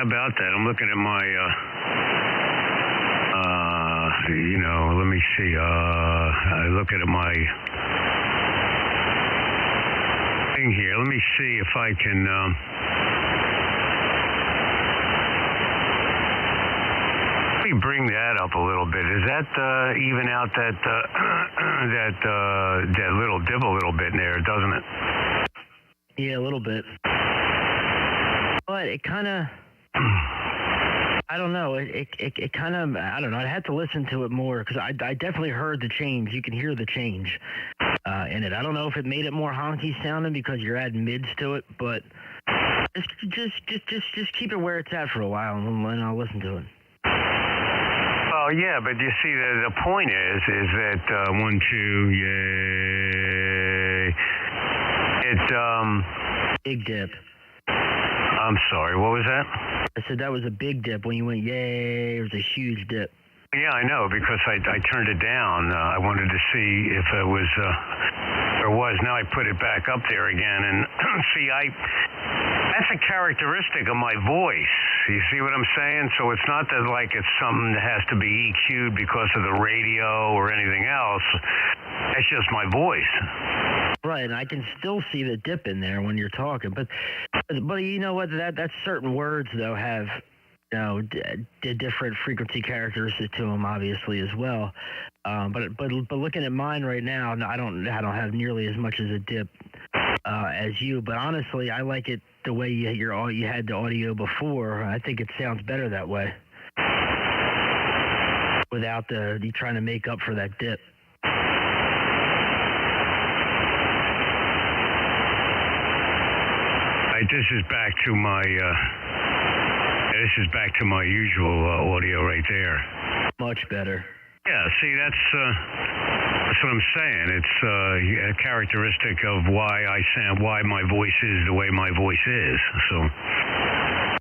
about that. I'm looking at my, let me see. I look at my thing here. Let me see if I can. Let me bring that up a little bit. Is that even out that that little dip a little bit in there, doesn't it? Yeah, a little bit. But it kind of, I don't know. It kind of, I don't know. I had to listen to it more because I definitely heard the change. You can hear the change in it. I don't know if it made it more honky sounding because you're adding mids to it, but just keep it where it's at for a while and I'll listen to it. Oh yeah, but you see, the point is that 1, 2, yay. It's big dip. I'm sorry, what was that? I said that was a big dip. When you went yay, it was a huge dip. Yeah, I know, because I turned it down. I wanted to see if it was, or was. Now I put it back up there again, and see, that's a characteristic of my voice. You see what I'm saying? So it's not that like it's something that has to be EQ'd because of the radio or anything else. It's just my voice. Right, and I can still see the dip in there when you're talking, but you know what? That certain words though have, different frequency characteristics to them, obviously as well. But looking at mine right now, I don't have nearly as much as a dip as you. But honestly, I like it the way you had the audio before. I think it sounds better that way, without you trying to make up for that dip. This is back to my usual audio right there. Much better. Yeah, see, that's what I'm saying. It's a characteristic of why my voice is the way my voice is. So.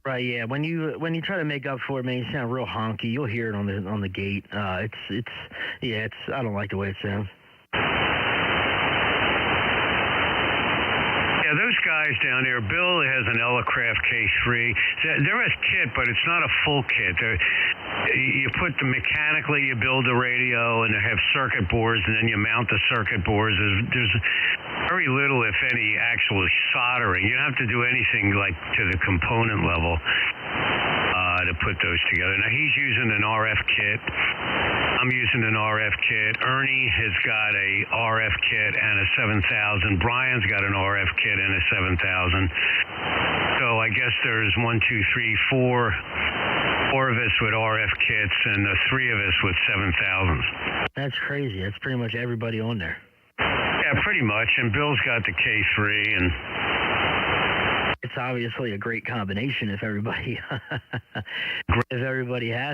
Right, yeah. When you try to make up for it, man, you sound real honky. You'll hear it on the gate. I don't like the way it sounds. Yeah, those guys down there, Bill has an Elecraft K3. They're a kit, but it's not a full kit. You put mechanically, you build the radio, and they have circuit boards, and then you mount the circuit boards. There's very little, if any, actual soldering. You don't have to do anything like to the component level to put those together. Now, he's using an RF kit. I'm using an RF kit. Ernie has got a RF kit and a 7000. Brian's got an RF kit and a 7000. So I guess there's 4 of us with RF kits and 3 of us with 7000s. That's crazy. That's pretty much everybody on there. Yeah, pretty much. And Bill's got the K3, and it's obviously a great combination if everybody has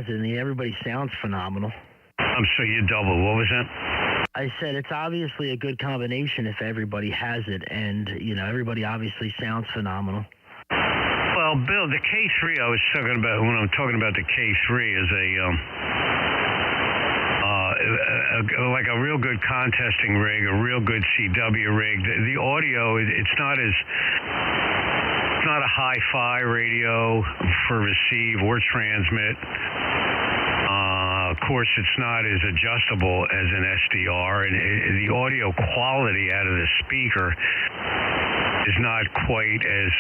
it. I mean, everybody sounds phenomenal. So you double. What was that? I said it's obviously a good combination if everybody has it, and everybody obviously sounds phenomenal. Well, Bill, the K3 I was talking about when I'm talking about the K3 is like a real good contesting rig, a real good CW rig. The audio, it's not a hi-fi radio for receive or transmit. Of course, it's not as adjustable as an SDR, and the audio quality out of the speaker is not quite as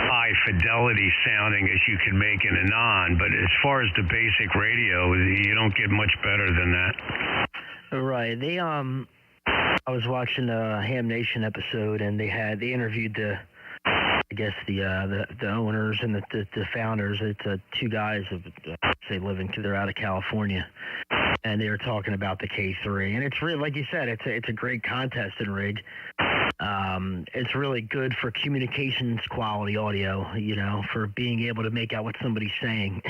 high fidelity sounding as you can make in a non. But as far as the basic radio, you don't get much better than that. Right. I was watching a Ham Nation episode, and they interviewed the owners and the founders. It's 2 guys they're out of California, and they were talking about the K3, and it's really, like you said, it's a great contesting rig. It's really good for communications quality audio, for being able to make out what somebody's saying,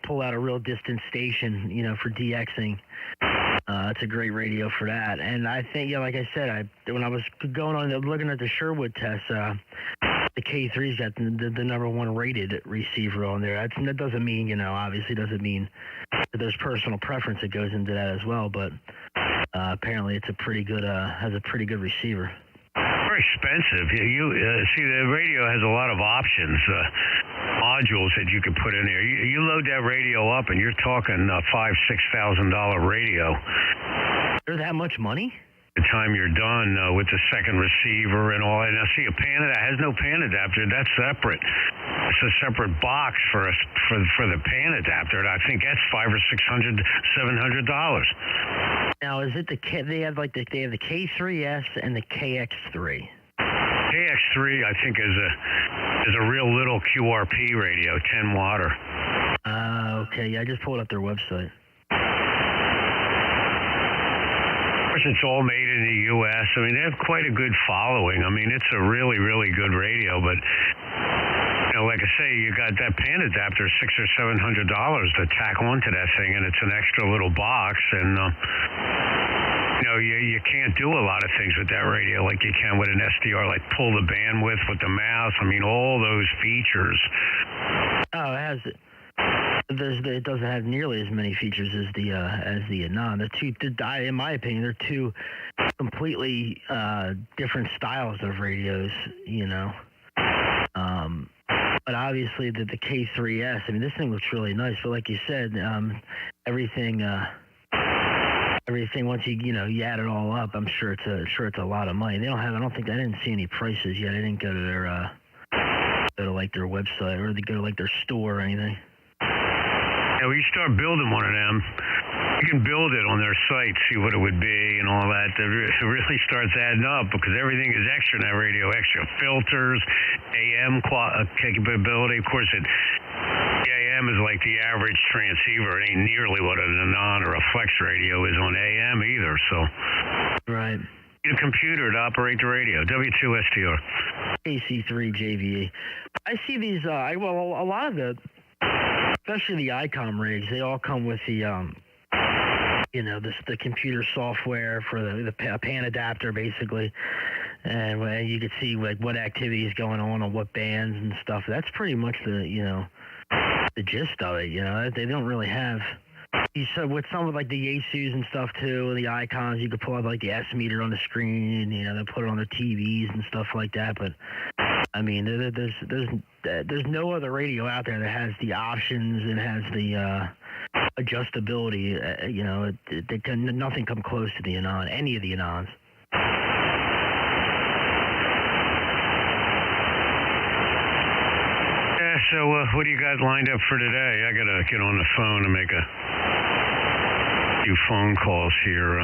pull out a real distant station, for DXing. It's a great radio for that. And I think, like I said, when I was looking at the Sherwood test, the K3's got the number 1 rated receiver on there. That doesn't mean, obviously doesn't mean that there's personal preference that goes into that as well, but apparently it's a pretty good, has a pretty good receiver. more expensive. See, the radio has a lot of options, modules that you can put in there. You load that radio up, and you're talking $5,000-$6,000 radio. There's that much money? The time you're done with the second receiver and all that. Now, see, a pan that has no pan adapter, that's separate. It's a separate box for the pan adapter, and I think that's $500 or $600, $700. Now, is it they have the K3S and the KX3? KX3, I think, is a real little QRP radio, 10 watter. Okay. Yeah, I just pulled up their website. It's all made in the U.S. I mean, they have quite a good following. I mean, it's a really, really good radio. But, like I say, you got that pan adapter, $600 or $700 to tack onto that thing, and it's an extra little box. And, you can't do a lot of things with that radio like you can with an SDR, like pull the bandwidth with the mouse. I mean, all those features. Oh, it has it. It doesn't have nearly as many features as the Anon. In my opinion, they're two completely different styles of radios. But obviously the K3S. I mean, this thing looks really nice. But like you said, everything once you add it all up, I'm sure it's a lot of money. They don't have. I didn't see any prices yet. I didn't go to their their website or they go to their store or anything. When you start building one of them, you can build it on their site, see what it would be and all that. It really starts adding up because everything is extra in that radio, extra filters, AM capability. Of course, the AM is like the average transceiver. It ain't nearly what an Anon or a Flex radio is on AM either. So, right. You need a computer to operate the radio. W2SDR. KC3JVE. I see these. A lot of especially the ICOM rigs, they all come with the the computer software for the pan adapter basically, and you can see what activity is going on what bands and stuff. That's pretty much the gist of it. They don't really have. So with some of the Yaesus and stuff too, the icons, you could pull up the S meter on the screen. They put it on their TVs and stuff like that. But I mean, there's no other radio out there that has the options and has the adjustability. Nothing come close to the Anon, any of the Anons. So what do you got lined up for today? I got to get on the phone and make a few phone calls here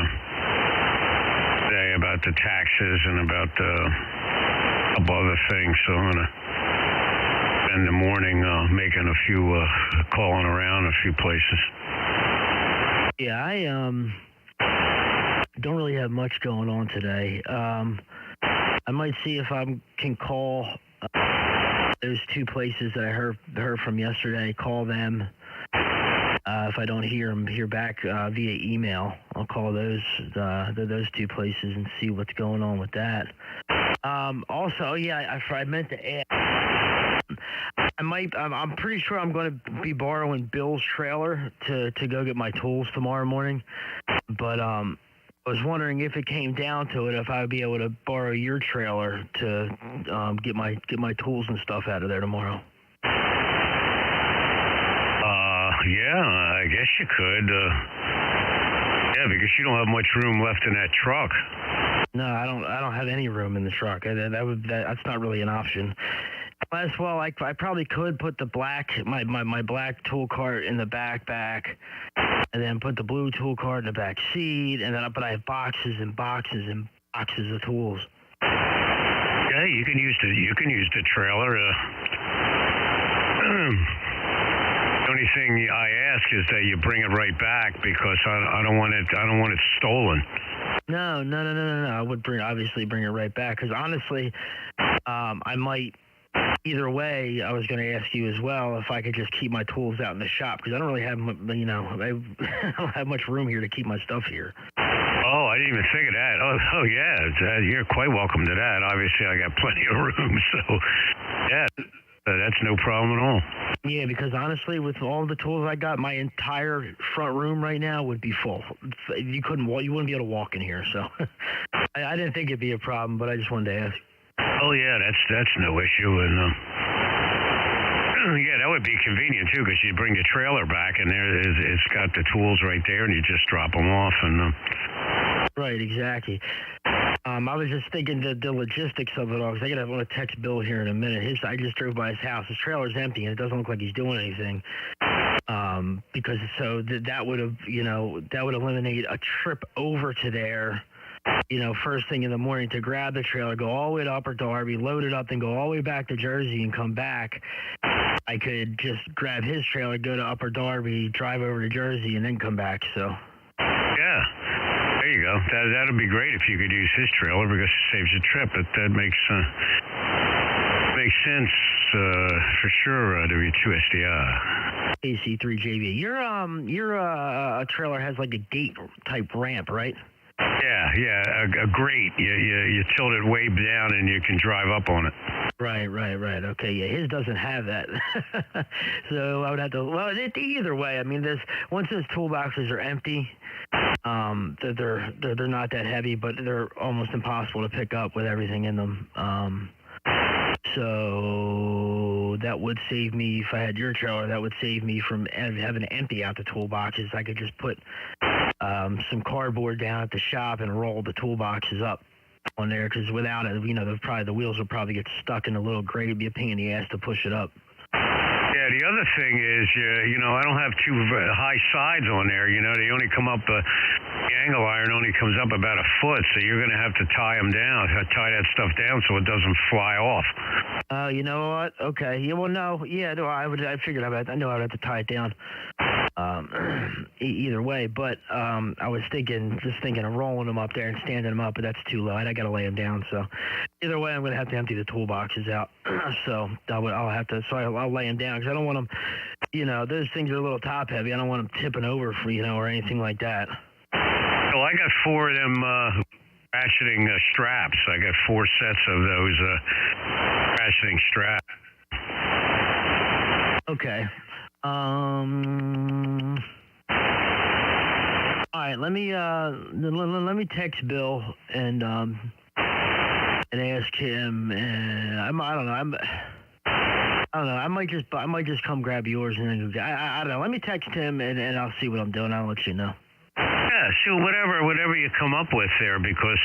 today about the taxes and about a couple other things. So I'm going to spend the morning making a few, calling around a few places. Yeah, I don't really have much going on today. I might see if I can call those two places that I heard from yesterday, call them. If I don't hear back via email, I'll call those two places and see what's going on with that. Also, yeah, I meant to add, I'm pretty sure I'm going to be borrowing Bill's trailer to go get my tools tomorrow morning. But I was wondering if it came down to it, if I would be able to borrow your trailer to get my tools and stuff out of there tomorrow. Yeah, I guess you could. Yeah, because you don't have much room left in that truck. No, I don't have any room in the truck. That's not really an option. Well, I probably could put my black tool cart in the backpack, and then put the blue tool cart in the back seat, but I have boxes and boxes and boxes of tools. Yeah, you can use the trailer. The only thing I ask is that you bring it right back because I don't want it stolen. No. I would obviously bring it right back because honestly, I might. Either way, I was going to ask you as well if I could just keep my tools out in the shop because I don't really have, I don't have much room here to keep my stuff here. Oh, I didn't even think of that. Oh yeah, you're quite welcome to that. Obviously, I got plenty of room, so yeah, that's no problem at all. Yeah, because honestly, with all the tools I got, my entire front room right now would be full. You wouldn't be able to walk in here, so. I didn't think it'd be a problem, but I just wanted to ask. Oh yeah, that's no issue, and yeah, that would be convenient too, because you bring the trailer back, and it's got the tools right there, and you just drop them off, and. Right, exactly. I was just thinking the logistics of it all, because I want to text Bill here in a minute. I just drove by his house. His trailer's empty, and it doesn't look like he's doing anything. Because that would have, that would eliminate a trip over to there, first thing in the morning to grab the trailer, go all the way to Upper Darby, load it up, then go all the way back to Jersey and come back. I could just grab his trailer, go to Upper Darby, drive over to Jersey, and then come back. So. Yeah. There you go. That'd be great if you could use his trailer, because it saves a trip. That makes sense for sure. W2SDR. KC3JVE. Your trailer has like a gate type ramp, right? Yeah, a grate. You tilt it way down and you can drive up on it. Right. Okay, yeah, his doesn't have that. So I would have to. Well, either way. I mean, once those toolboxes are empty, they're not that heavy, but they're almost impossible to pick up with everything in them. So that would save me, if I had your trailer, that would save me from having to empty out the toolboxes. I could just put some cardboard down at the shop and roll the toolboxes up on there, because without it, the wheels would probably get stuck in a little grate. It'd be a pain in the ass to push it up. Yeah, the other thing is, I don't have too high sides on there. They only come up, the angle iron only comes up about a foot, so you're going to have to tie that stuff down so it doesn't fly off. You know what? Okay. Yeah, well, no. Yeah, no, I figured I know I'd have to tie it down either way, but I was thinking of rolling them up there and standing them up, but that's too low. I got to lay them down, so either way, I'm going to have to empty the toolboxes out. So I'll lay them down, because I don't want them, those things are a little top heavy. I don't want them tipping over or anything like that. Well, I got 4 of them ratcheting straps. I got 4 sets of those ratcheting straps. Okay. All right. Let me text Bill and ask him. I don't know. I might just come grab yours, and then I don't know. Let me text him and I'll see what I'm doing. I'll let you know. Yeah, sure. Whatever you come up with there, because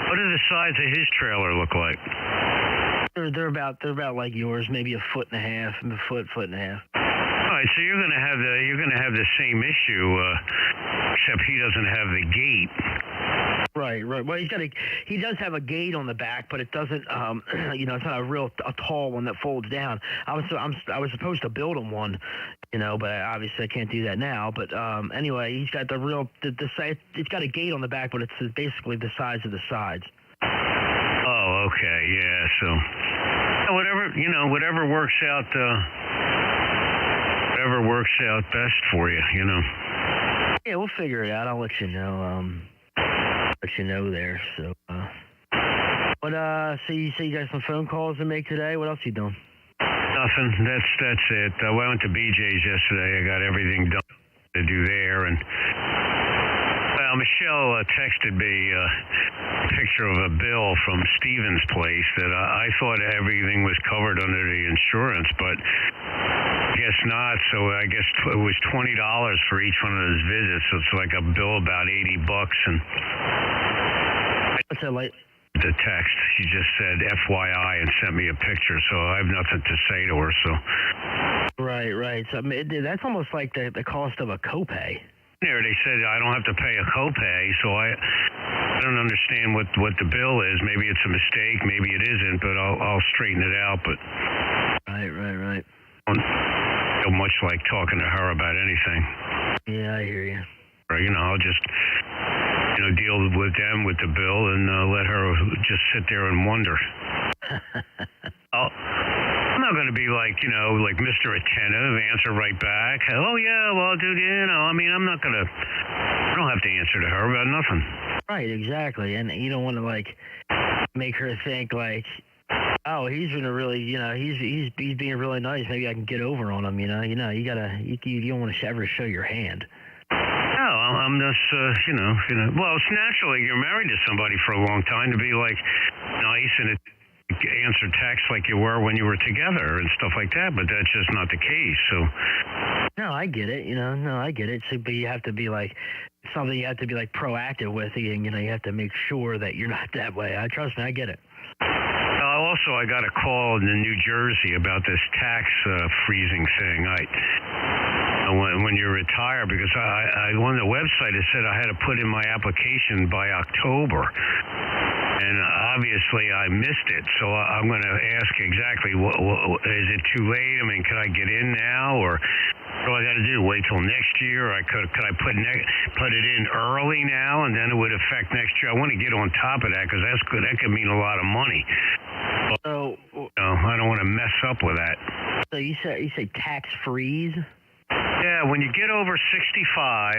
what do the sides of his trailer look like? They're about like yours, maybe a foot and a half. All right, so you're gonna have the same issue, except he doesn't have the gate. Right. Well, he does have a gate on the back, but it doesn't. It's not a tall one that folds down. I was supposed to build him one, but obviously I can't do that now. But anyway, he's got it's got a gate on the back, but it's basically the size of the sides. Oh, okay, yeah. So whatever works out. Whatever works out best for you, Yeah, we'll figure it out. I'll let you know. There. So, so you got some phone calls to make today? What else you doing? Nothing. That's it. I went to BJ's yesterday. I got everything done to do there, and Michelle texted me a picture of a bill from Steven's place that I thought everything was covered under the insurance, but I guess not. So I guess it was $20 for each one of those visits. So it's like a bill about $80, and what's that like? The text, she just said FYI and sent me a picture, so I have nothing to say to her. So right. So that's almost like the cost of a copay. There, they said I don't have to pay a copay, so I don't understand what the bill is. Maybe it's a mistake, maybe it isn't, but I'll straighten it out. But right. I don't feel much like talking to her about anything. Yeah, I hear you. I'll just deal with them with the bill and let her just sit there and wonder. I'm not going to be like Mr. Attentive, answer right back. Oh, yeah, well, dude, I don't have to answer to her about nothing. Right, exactly. And you don't want to, make her think, oh, he's going to really, he's being really nice. Maybe I can get over on him, you don't want to ever show your hand. No, numbness, well, it's naturally you're married to somebody for a long time to be like nice and answer texts like you were when you were together and stuff like that, but that's just not the case. So no, I get it. I get it. So, but you have to be like something you have to be like proactive with, and you have to make sure that you're not that way. Trust me, I get it. Also, I got a call in New Jersey about this tax freezing thing. When you retire, because I on the website it said I had to put in my application by October, and obviously I missed it. So I'm going to ask exactly, is it too late? I mean, can I get in now, or what do I got to do? Wait till next year? Could I put it in early now, and then it would affect next year? I want to get on top of that because that's good. That could mean a lot of money. But, so I don't want to mess up with that. So you say tax freeze? Yeah, when you get over 65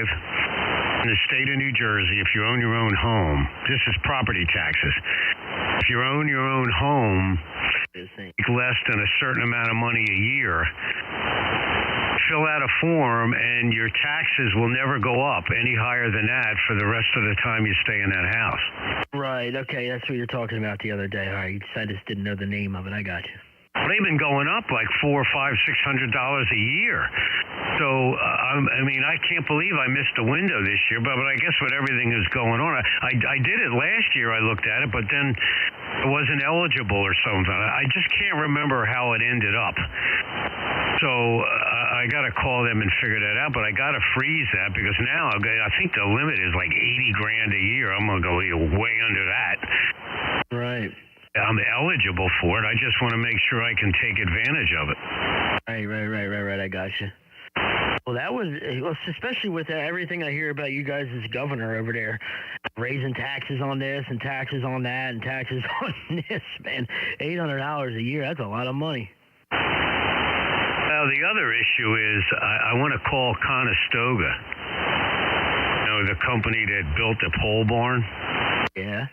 in the state of New Jersey, if you own your own home, this is property taxes. If you own your own home, less than a certain amount of money a year, fill out a form and your taxes will never go up any higher than that for the rest of the time you stay in that house. Right, okay, that's what you were talking about the other day. All right, I just didn't know the name of it. I got you. They've been going up like $400, $500, $600 a year. So, I can't believe I missed the window this year, but I guess with everything that's going on, I did it last year. I looked at it, but then it wasn't eligible or something. I just can't remember how it ended up. So I got to call them and figure that out, but I got to freeze that because now I think the limit is like $80,000 a year. I'm going to go way under that. Right. I'm eligible for it. I just want to make sure I can take advantage of it. Right. I got you. Well, that was, especially with everything I hear about you guys as governor over there, raising taxes on this and taxes on that and taxes on this, man. $800 a year, that's a lot of money. Well, the other issue is I want to call Conestoga, the company that built the pole barn. Yeah.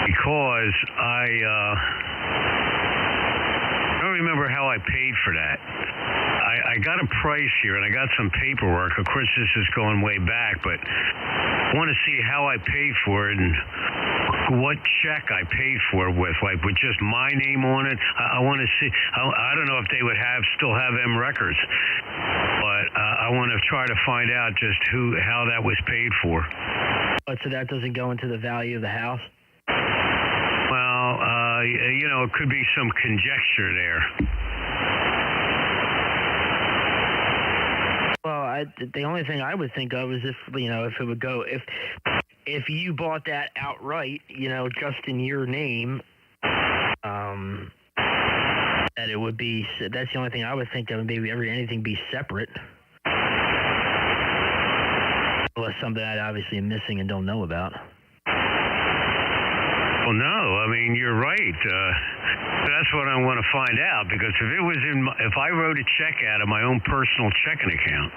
Because I don't remember how I paid for that. I got a price here, and I got some paperwork. Of course, this is going way back, but I want to see how I paid for it and what check I paid for it with just my name on it. I want to see. I don't know if they would still have them records, but I want to try to find out just how that was paid for. But so that doesn't go into the value of the house? Well, it could be some conjecture there. Well, the only thing I would think of is if it would go, if you bought that outright, just in your name, that it would be, that's the only thing I would think of, maybe anything be separate. Unless something I obviously am missing and don't know about. Well, no, you're right. That's what I want to find out, because if I wrote a check out of my own personal checking account,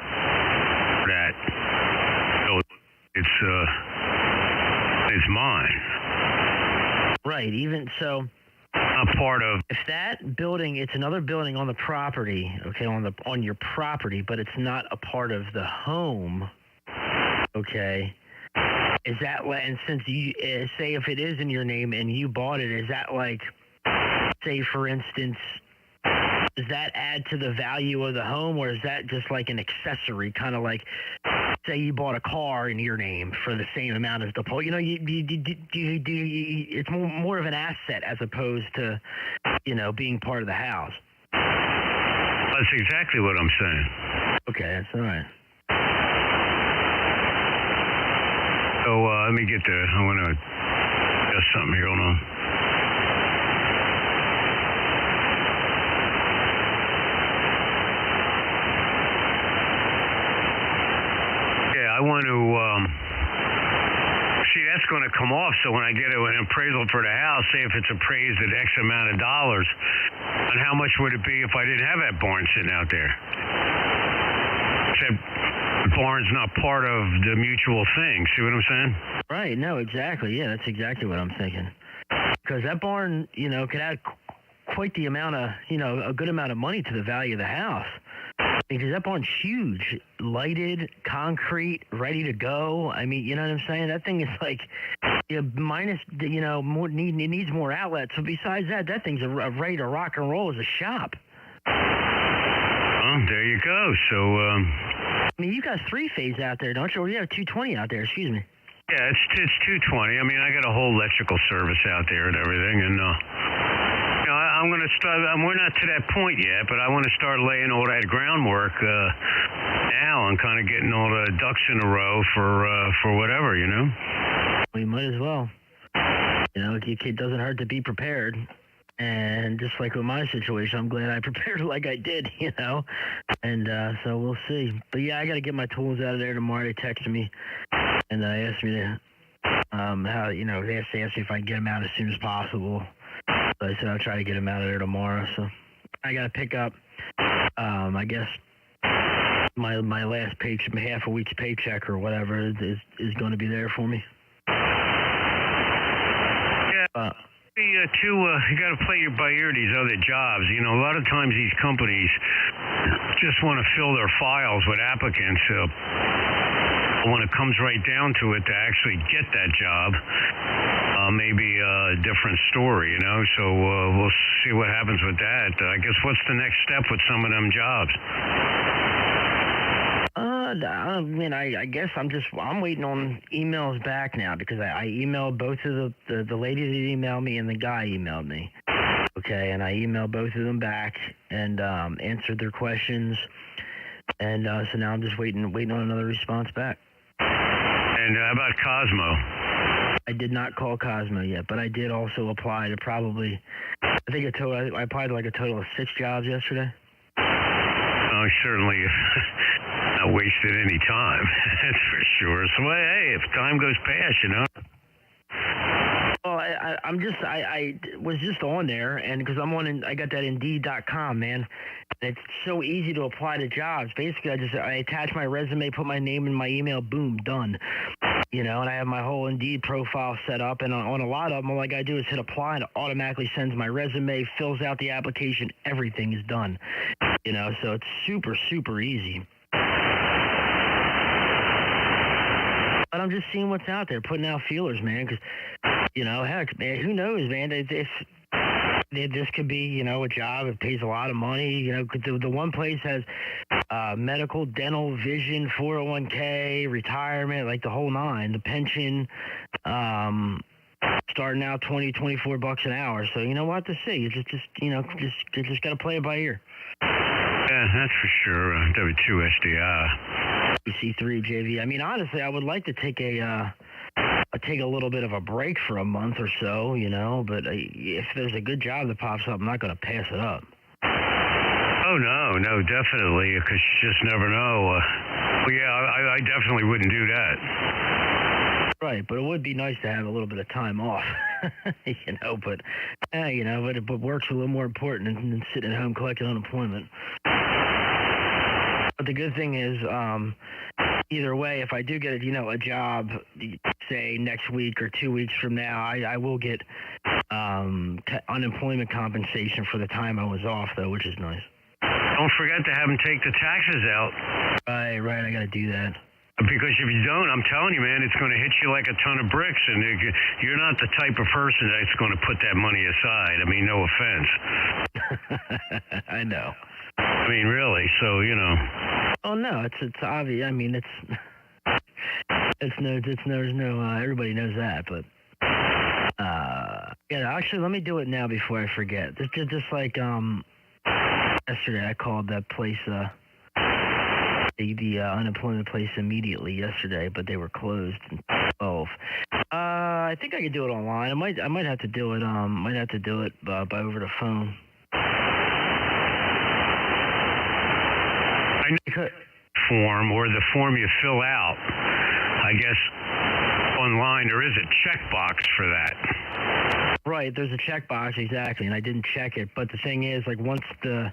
it's mine. Right. Even so, not part of. If that building, it's another building on the property, okay, on your property, but it's not a part of the home, okay. Is that, and since you say if it is in your name and you bought it, is that like, say for instance, does that add to the value of the home, or is that just like an accessory, kind of like, say you bought a car in your name for the same amount as the pole? It's more of an asset as opposed to, being part of the house. That's exactly what I'm saying. Okay, that's all right. So let me get there. I want to adjust something here. Hold on. Yeah, I want to see, that's going to come off. So when I get an appraisal for the house, say if it's appraised at X amount of dollars, and how much would it be if I didn't have that barn sitting out there? The barn's not part of the mutual thing. See what I'm saying? Right. No, exactly. Yeah, that's exactly what I'm thinking. Because that barn, could add quite the amount of, a good amount of money to the value of the house. Because that barn's huge, lighted, concrete, ready to go. I mean, you know what I'm saying? That thing is like, minus, more it needs more outlets. So besides that, that thing's ready to rock and roll as a shop. Oh, there you go. So, I mean, you got 3-phase out there, don't you? Or you have 220 out there, excuse me. Yeah, it's 220. I mean, I got a whole electrical service out there and everything, and I'm going to start. We're not to that point yet, but I want to start laying all that groundwork now and kind of getting all the ducks in a row for whatever, We might as well. It doesn't hurt to be prepared. And just like with my situation, I'm glad I prepared like I did, And so we'll see. But yeah, I got to get my tools out of there tomorrow. They texted me and asked me to, they asked me if I can get them out as soon as possible. So I said I'll try to get them out of there tomorrow. So I got to pick up, I guess, my last paycheck, half a week's paycheck or whatever is going to be there for me. Yeah. You got to play by ear these other jobs. A lot of times these companies just want to fill their files with applicants. When it comes right down to it, to actually get that job, maybe a different story, So we'll see what happens with that. I guess what's the next step with some of them jobs? I mean, I guess I'm waiting on emails back now because I emailed both of the lady that emailed me and the guy emailed me. Okay, and I emailed both of them back and answered their questions. And so now I'm just waiting on another response back. And how about Cosmo? I did not call Cosmo yet, but I did also apply to probably, I applied to like a total of 6 jobs yesterday. Oh, certainly not wasted any time, that's for sure. So, hey, if time goes past, Well, I was just on there, and because I got that Indeed.com, man. And it's so easy to apply to jobs. Basically, I attach my resume, put my name and my email, boom, done. And I have my whole Indeed profile set up, and on a lot of them, all I got to do is hit apply, and it automatically sends my resume, fills out the application, everything is done. So it's super, super easy. But I'm just seeing what's out there, putting out feelers, man, because, heck, man, who knows, man, this could be, a job that pays a lot of money, the one place has medical, dental, vision, 401k, retirement, like the whole nine, the pension, starting out $24 an hour. So you know what to see. You just got to play it by ear. Yeah, that's for sure. W2SDR. KC3JVE. I mean, honestly, I would like to take a little bit of a break for a month or so, but if there's a good job that pops up, I'm not going to pass it up. Oh, no, definitely, because you just never know. I definitely wouldn't do that. Right, but it would be nice to have a little bit of time off, but work's a little more important than sitting at home collecting unemployment. But the good thing is, either way, if I do get a job, say next week or 2 weeks from now, I will get unemployment compensation for the time I was off, though, which is nice. Don't forget to have them take the taxes out. Right, I got to do that. Because if you don't, I'm telling you, man, it's going to hit you like a ton of bricks, and you're not the type of person that's going to put that money aside. I mean, no offense. I know. I mean, really. So, Oh no, it's obvious. I mean, everybody knows that, but actually, let me do it now before I forget. Just like yesterday, I called that place, the unemployment place immediately yesterday, but they were closed at 12. I think I could do it online. I might have to do it. By over the phone. I know form or the form you fill out. I guess online there is a checkbox for that. Right, there's a checkbox exactly, and I didn't check it. But the thing is, like once the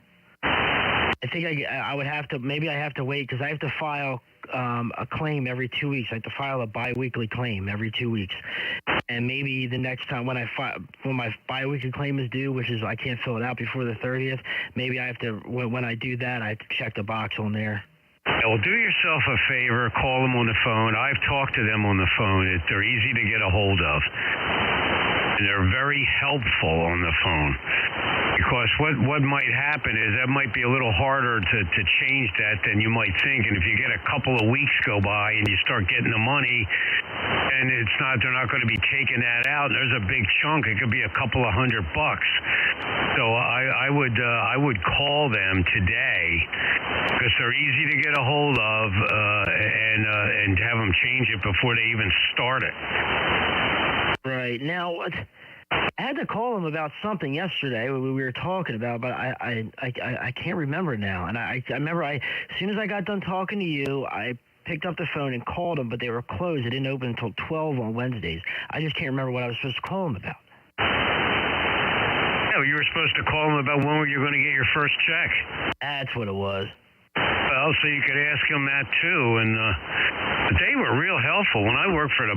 I think I would have to, maybe I have to wait because I have to file a claim every 2 weeks. I have to file a biweekly claim every 2 weeks. And maybe the next time when my biweekly claim is due, which is I can't fill it out before the 30th, maybe I have to, when I do that, I have to check the box on there. Well, do yourself a favor, call them on the phone. I've talked to them on the phone. They're easy to get a hold of. And they're very helpful on the phone. Because what might happen is that might be a little harder to change that than you might think. And if you get a couple of weeks go by and you start getting the money, and they're not going to be taking that out, and there's a big chunk, it could be a couple of $100. So I would call them today because they're easy to get a hold of and have them change it before they even start it. Right. Now, I had to call him about something yesterday we were talking about, but I can't remember now. And I remember as soon as I got done talking to you, I picked up the phone and called them, but they were closed. They didn't open until 12 on Wednesdays. I just can't remember what I was supposed to call them about. No, you were supposed to call them about when you're going to get your first check. That's what it was. Well, so you could ask them that too. And but they were real helpful. When I worked for the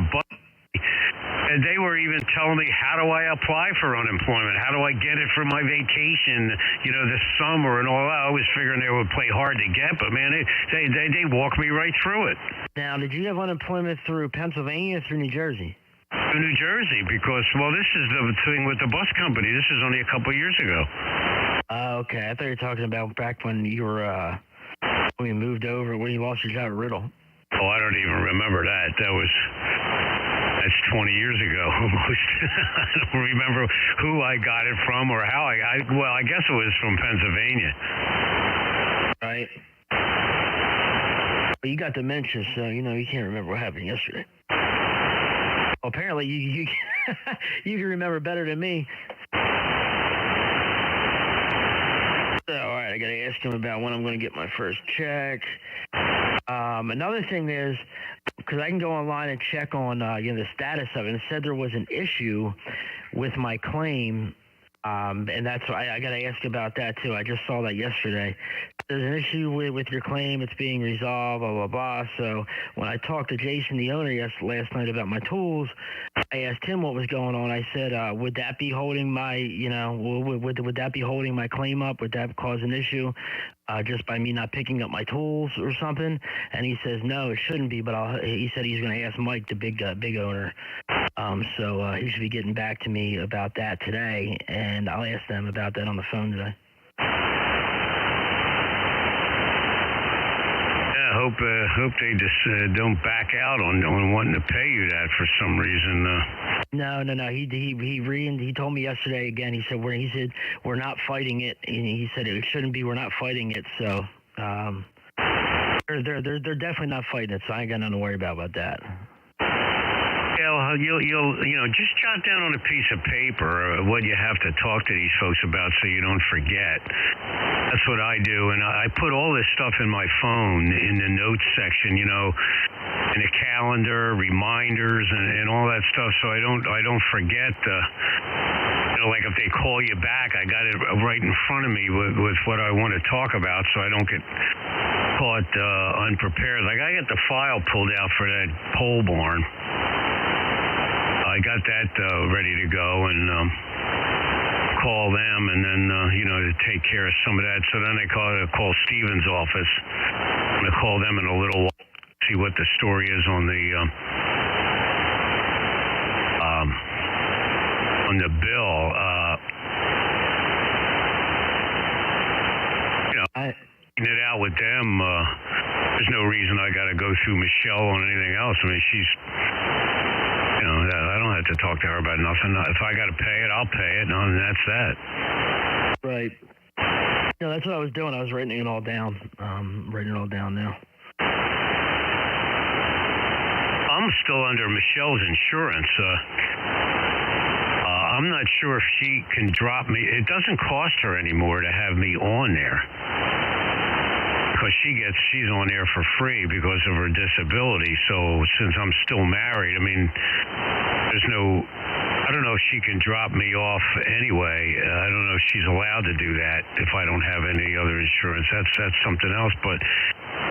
and they were even telling me, how do I apply for unemployment? How do I get it for my vacation, this summer and all that? I was figuring they would play hard to get, but man, they walked me right through it. Now, did you have unemployment through Pennsylvania or through New Jersey? Through New Jersey, because, well, this is the thing with the bus company. This is only a couple of years ago. Okay. I thought you were talking about back when you were, when you moved over, when you lost your job at Riddle. Oh, I don't even remember that. That's 20 years ago almost. I don't remember who I got it from or how well, I guess it was from Pennsylvania. Right. Well, you got dementia, so, you can't remember what happened yesterday. Well, apparently, you you can remember better than me. So, all right, I got to ask him about when I'm going to get my first check. Another thing is, because I can go online and check on the status of it. It said there was an issue with my claim, and that's why I got to ask about that too. I just saw that yesterday. There's an issue with your claim. It's being resolved, blah, blah, blah. So when I talked to Jason, the owner, last night about my tools, I asked him what was going on. I said, would that be holding my, would that be holding my claim up? Would that cause an issue just by me not picking up my tools or something? And he says, no, it shouldn't be. But he said he's going to ask Mike, the big owner. So he should be getting back to me about that today. And I'll ask them about that on the phone today. Hope they just don't back out on wanting to pay you that for some reason. No. He told me yesterday again. He said we're not fighting it, and he said it shouldn't be. We're not fighting it. So they're definitely not fighting it. So I ain't got nothing to worry about that. Yeah, you'll just jot down on a piece of paper what you have to talk to these folks about so you don't forget. That's what I do, and I put all this stuff in my phone in the notes section, in the calendar, reminders, and all that stuff, so I don't forget. Like if they call you back, I got it right in front of me with what I want to talk about, so I don't get caught unprepared. Like I got the file pulled out for that pole barn. I got that ready to go and call them and then, to take care of some of that. So then I call Steven's office. I'm going to call them in a little while, see what the story is on the bill. It out with them. There's no reason I got to go through Michelle on anything else. I mean, she's... I don't have to talk to her about nothing. If I got to pay it, I'll pay it, and that's that. Right. That's what I was doing. I was writing it all down. Writing it all down now. I'm still under Michelle's insurance. I'm not sure if she can drop me. It doesn't cost her anymore to have me on there. Because she's on there for free because of her disability. So since I'm still married, I mean, I I don't know if she can drop me off anyway. I don't know if she's allowed to do that if I don't have any other insurance. That's something else. But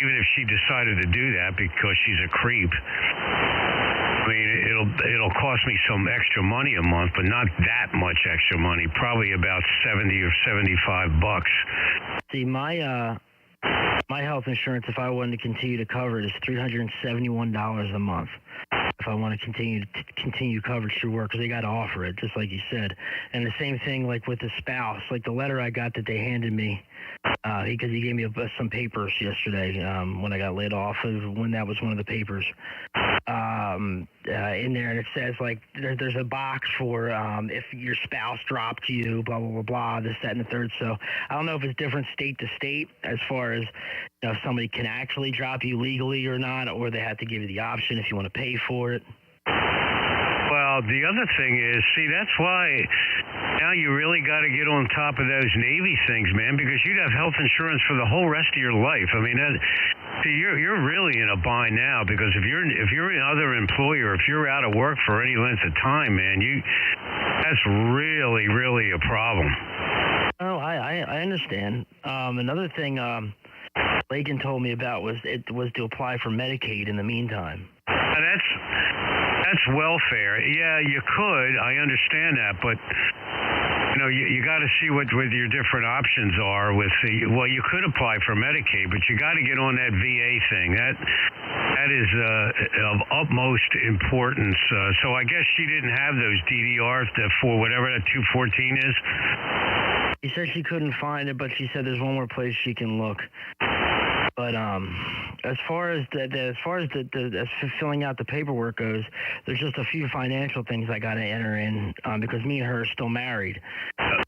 even if she decided to do that because she's a creep, I mean, it'll cost me some extra money a month, but not that much extra money. Probably about $70 or $75. See, my health insurance, if I wanted to continue to cover it, is $371 a month. If I want to continue coverage through work, because they got to offer it, just like you said. And the same thing, like with the spouse, like the letter I got that they handed me, because he gave me some papers yesterday when I got laid off, when that was one of the papers in there, and it says like there's a box for if your spouse dropped you, blah blah blah blah, this, that, and the third. So I don't know if it's different state to state as far as if somebody can actually drop you legally or not, or they have to give you the option if you want to pay for it. Well, the other thing is, see, that's why now you really got to get on top of those Navy things, man, because you'd have health insurance for the whole rest of your life. I mean, see, you're really in a bind now, because if you're another employer, if you're out of work for any length of time, man, that's really, really a problem. Oh, I understand. Another thing Lakin told me about was to apply for Medicaid in the meantime. That's welfare. Yeah, you could. I understand that, but you got to see what your different options are. Well, you could apply for Medicaid, but you got to get on that VA thing. That is of utmost importance. So I guess she didn't have those DDRs for whatever that 214 is. She said she couldn't find it, but she said there's one more place she can look. But as far as filling out the paperwork goes, there's just a few financial things I got to enter in because me and her are still married.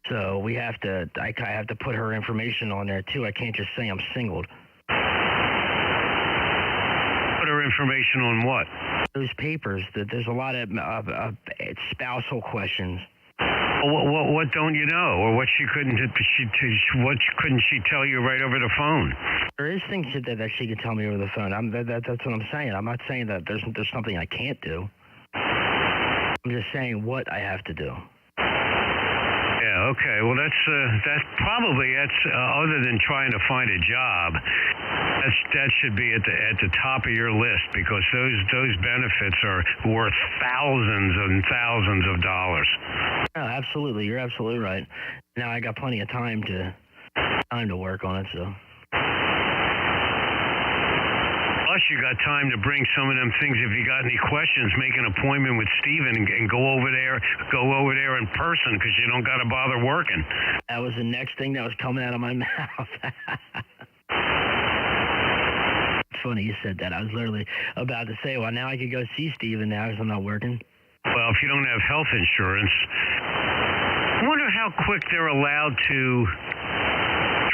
So I have to put her information on there too. I can't just say I'm singled. Put her information on what? Those papers. There's a lot of spousal questions. What don't you know, or what couldn't she tell you right over the phone? There is things that she could tell me over the phone. That's what I'm saying. I'm not saying that there's something I can't do. I'm just saying what I have to do. Yeah. Okay. Well, that's probably other than trying to find a job, that should be at the top of your list, because those benefits are worth thousands and thousands of dollars. Oh, absolutely. You're absolutely right. Now I got plenty of time to work on it, so. Plus, you got time to bring some of them things. If you got any questions, make an appointment with Steven and go over there in person, because you don't got to bother working. That was the next thing that was coming out of my mouth. It's funny you said that. I was literally about to say, well, now I could go see Steven now because I'm not working. Well, if you don't have health insurance, I wonder how quick they're allowed to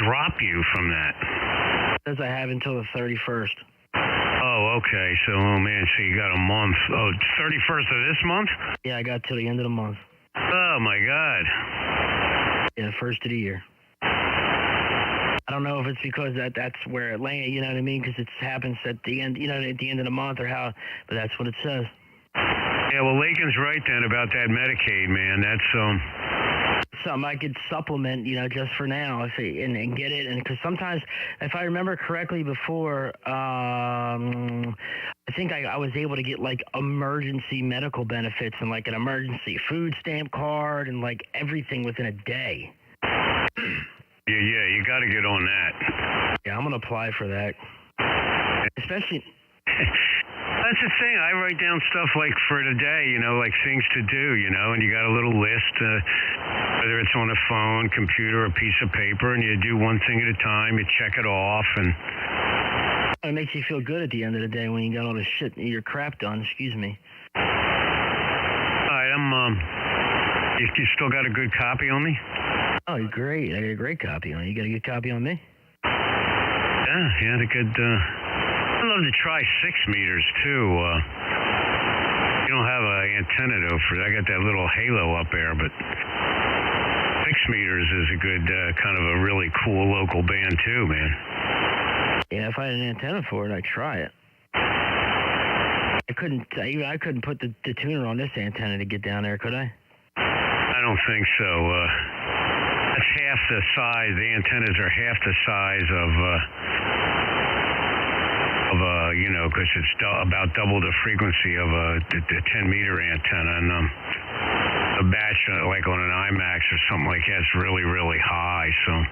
drop you from that. It says I have until the 31st. Oh, okay. So, oh, man, so you got a month. Oh, 31st of this month? Yeah, I got till the end of the month. Oh, my God. Yeah, first of the year. I don't know if it's because that's where it lands, you know what I mean? Because it happens at the end, at the end of the month or how, but that's what it says. Yeah, well, Lakin's right then about that Medicaid, man. That's something I could supplement, just for now, and get it. And because sometimes, if I remember correctly before, I think I was able to get like emergency medical benefits and like an emergency food stamp card and like everything within a day. Yeah, you got to get on that. Yeah, I'm gonna apply for that. Especially. That's the thing. I write down stuff like for today, like things to do, and you got a little list, whether it's on a phone, computer, or piece of paper, and you do one thing at a time. You check it off, and it makes you feel good at the end of the day when you got all this shit, your crap done. Excuse me. All right, you still got a good copy on me? Oh, great. I got a great copy on you. You got a good copy on me? Yeah, the good. I'd love to try 6 meters too. You don't have an antenna though for that. I got that little halo up there, but 6 meters is a good kind of a really cool local band too, man. Yeah, if I had an antenna for it, I'd try it. I couldn't put the tuner on this antenna to get down there, could I? I don't think so. That's half the size. The antennas are half the size of because it's about double the frequency of a 10-meter antenna, and the batch, like on an IMAX or something like that, is really, really high. So.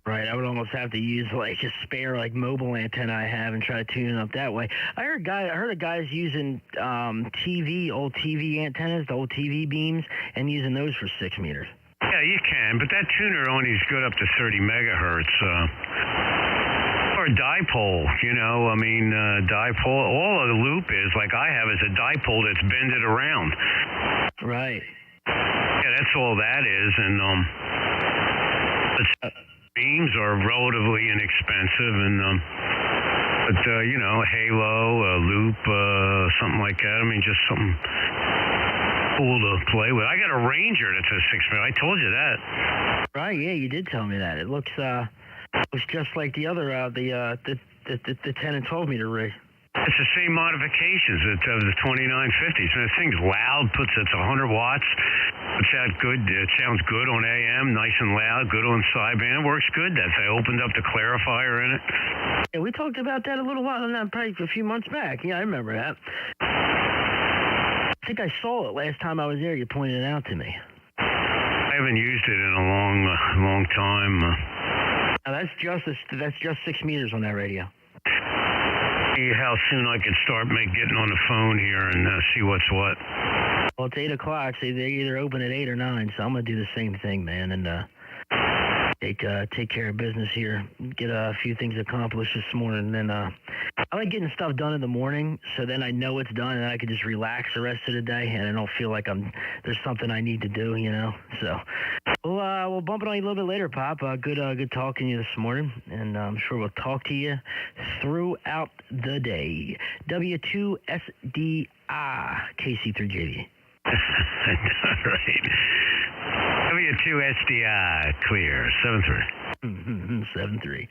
Right, I would almost have to use like a spare mobile antenna I have and try to tune it up that way. I heard of guys using old TV antennas, the old TV beams, and using those for 6 meters. Yeah, you can, but that tuner only is good up to 30 megahertz. Or dipole, dipole. All a loop is, like I have, is a dipole that's bended around. Right. Yeah, that's all that is, and beams are relatively inexpensive, and but a halo, a loop, something like that. I mean, just something cool to play with. I got a Ranger that's a 6 meter. I told you that. Right. Yeah, you did tell me that. It looks just like the other the 10 and 12 meter rig. It's the same modifications of the 2950s. And the thing's loud, it's 100 watts. Puts out good. It sounds good on AM, nice and loud, good on sideband. It works good. I opened up the clarifier in it. Yeah, we talked about that a little while, probably a few months back. Yeah, I remember that. I think I saw it last time I was there. You pointed it out to me. I haven't used it in a long time. Now that's just 6 meters on that radio. See how soon I can start getting on the phone here and see what's what. Well, it's 8 o'clock, so they either open at 8 or 9, so I'm going to do the same thing, man, and take care of business here, get a few things accomplished this morning, and then I like getting stuff done in the morning, so then I know it's done, and I can just relax the rest of the day, and I don't feel like there's something I need to do, so we'll bump it on you a little bit later, Pop. Good talking to you this morning, and I'm sure we'll talk to you throughout the day. W2SDR, KC3JVE. Right. W2SDR, clear, 7-3. 7-3.